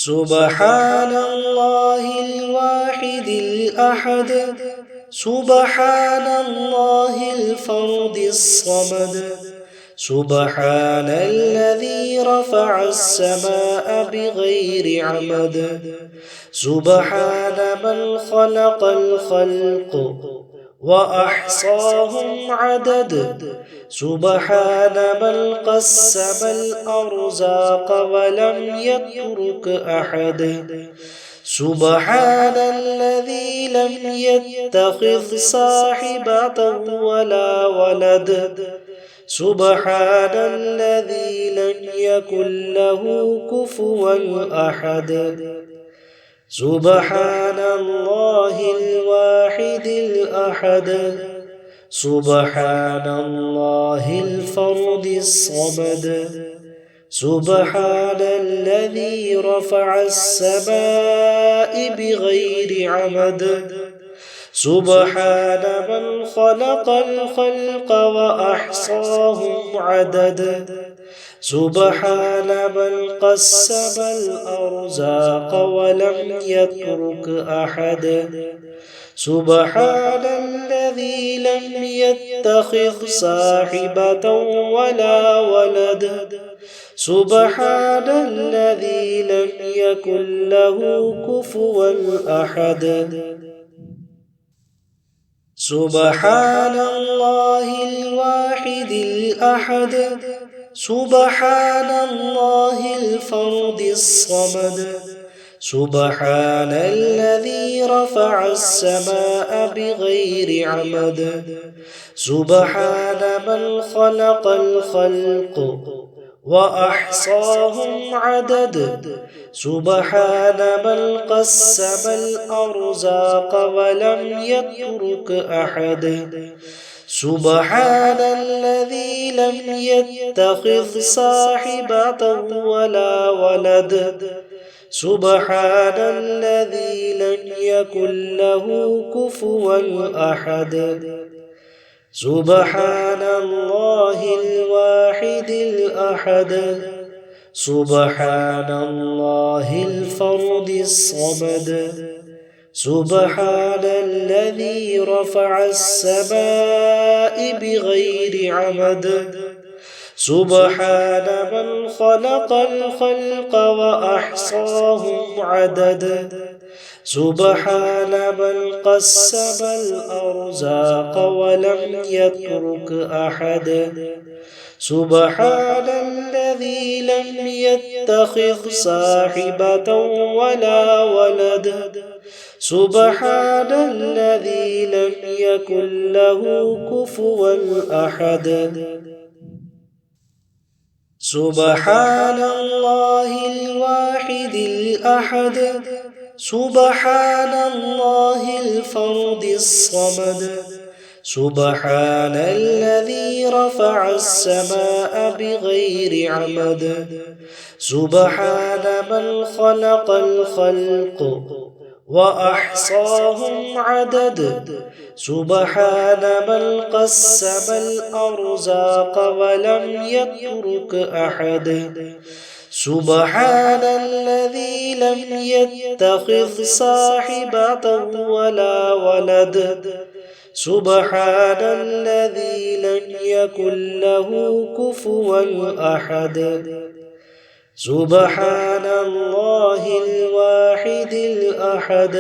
سبحان الله الواحد الأحد، سبحان الله الفرد الصمد، سبحان الذي رفع السماء بغير عمد، سبحان من خلق الخلق وأحصاهم عدد، سبحان من قسم الأرزاق ولم يترك أحد، سبحان الذي لم يتخذ صاحبة ولا ولد، سبحان الذي لم يكن له كفوا أحد، سبحان الله الواحد الأحد، سبحان الله الفرد الصمد، سبحان الذي رفع السماء بغير عمد، سبحان من خلق الخلق وأحصاهم عدد، سبحان من قسم الأرزاق ولم يترك أحد، سبحان الذي لم يتخذ صاحبة ولا ولد، سبحان الذي لم يكن له كفوا أحد، سبحان الله الواحد الأحد، سبحان الله الفرد الصمد، سبحان الذي رفع السماء بغير عمد، سبحان من خلق الخلق وأحصاهم عدد، سبحان من قسم الأرزاق ولم يترك أحد، سبحان الذي لم يتخذ صاحبة ولا ولد، سبحان الذي لم يكن له كفوا أحد، سبحان الله الواحد الأحد، سبحان الله الفرد الصمد، سبحان الذي رفع السماء بغير عمد، سبحان من خلق الخلق وأحصاهم عدد، سبحان من قسم الأرزاق ولم يترك أحد، سبحان الذي لم يتخذ صاحبة ولا ولد، سبحان الذي لم يكن له كفوا أحد، سبحان الله الواحد الأحد، سبحان الله الفرد الصمد، سبحان الذي رفع السماء بغير عمد، سبحان من خلق الخلق وأحصاهم عدد، سبحان من قسم الأرزاق ولم يترك أحد، سبحان الذي لم يتخذ صاحبة ولا ولد، سبحان الذي لم يكن له كفوا أحد، سبحان الله الواحد الأحد،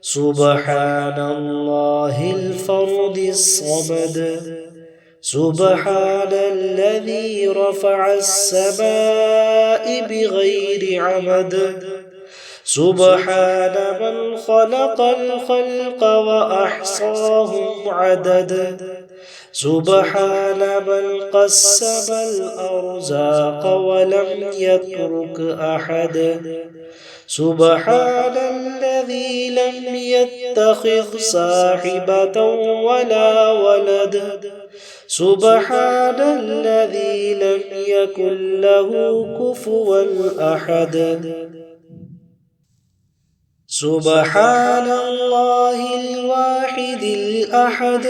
سبحان الله الفرد الصمد، سبحان الذي رفع السماء بغير عمد، سبحان من خلق الخلق وأحصاهم عدد، سبحان من قسم الأرزاق ولم يترك أحد، سبحان الذي لم يتخذ صاحبة ولا ولد، سبحان الذي لم يكن له كفوا أحد، سبحان الله الواحد الأحد،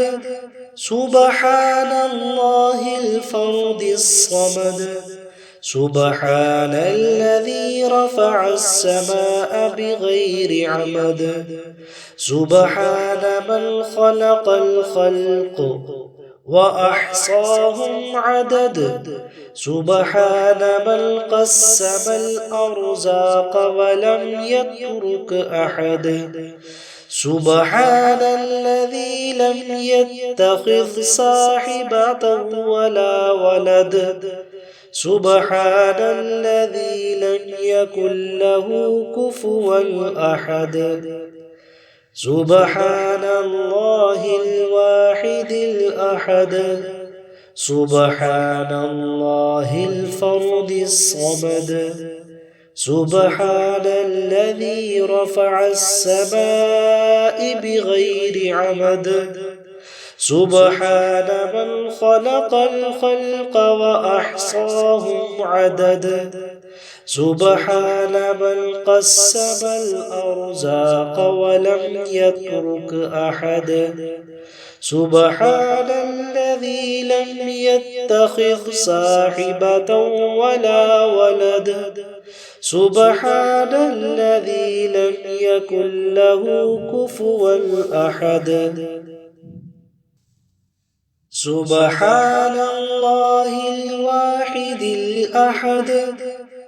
سبحان الله الفرد الصمد، سبحان الذي رفع السماء بغير عمد سبحان من خلق الخلق وأحصاهم عدد سبحان من قسم الأرزاق ولم يترك أحد سبحان الذي لم يتخذ صاحبة ولا ولد سبحان الذي لم يكن له كفوا أحد سبحان الله الواحد الأحد سبحان الله الفرد الصمد سبحان الذي رفع السماء بغير عمد سبحان من خلق الخلق وأحصاهم عدد سبحان من قسم الأرزاق ولم يترك أحد سبحان الذي لم يتخذ صاحبة ولا ولد سبحان الذي لم يكن له كفوا أحد سبحان الله الواحد الأحد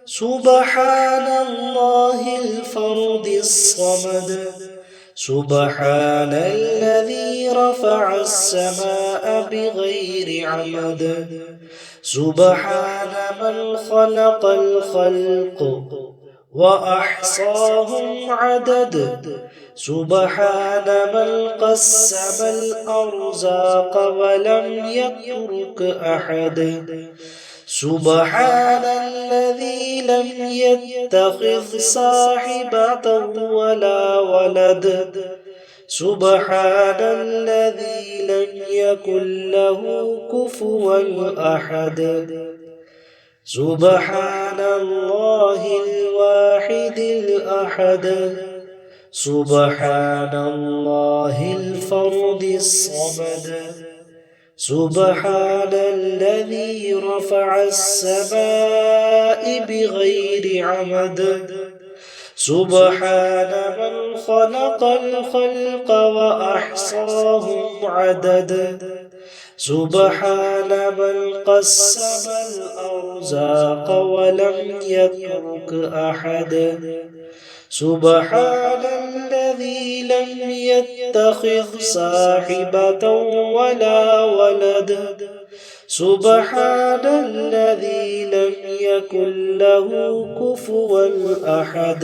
سبحان الله الفرد الصمد سبحان الذي رفع السماء بغير عمد سبحان من خلق الخلق وأحصاهم عدد سبحان من قسم الأرزاق ولم يترك أحد سبحان الذي لم يتخذ صاحبة ولا ولد سبحان الذي لم يكن له كفوا أحد سبحان الله الواحد الأحد سبحان الله الفرد الصمد سبحان الذي رفع السماء بغير عمد سبحان من خلق الخلق وأحصاهم عدد سبحان من قسم الأرزاق ولم يترك أحد سبحان الذي لم يتخذ صاحبة ولا ولد سبحان الذي لم يكن له كفوا أحد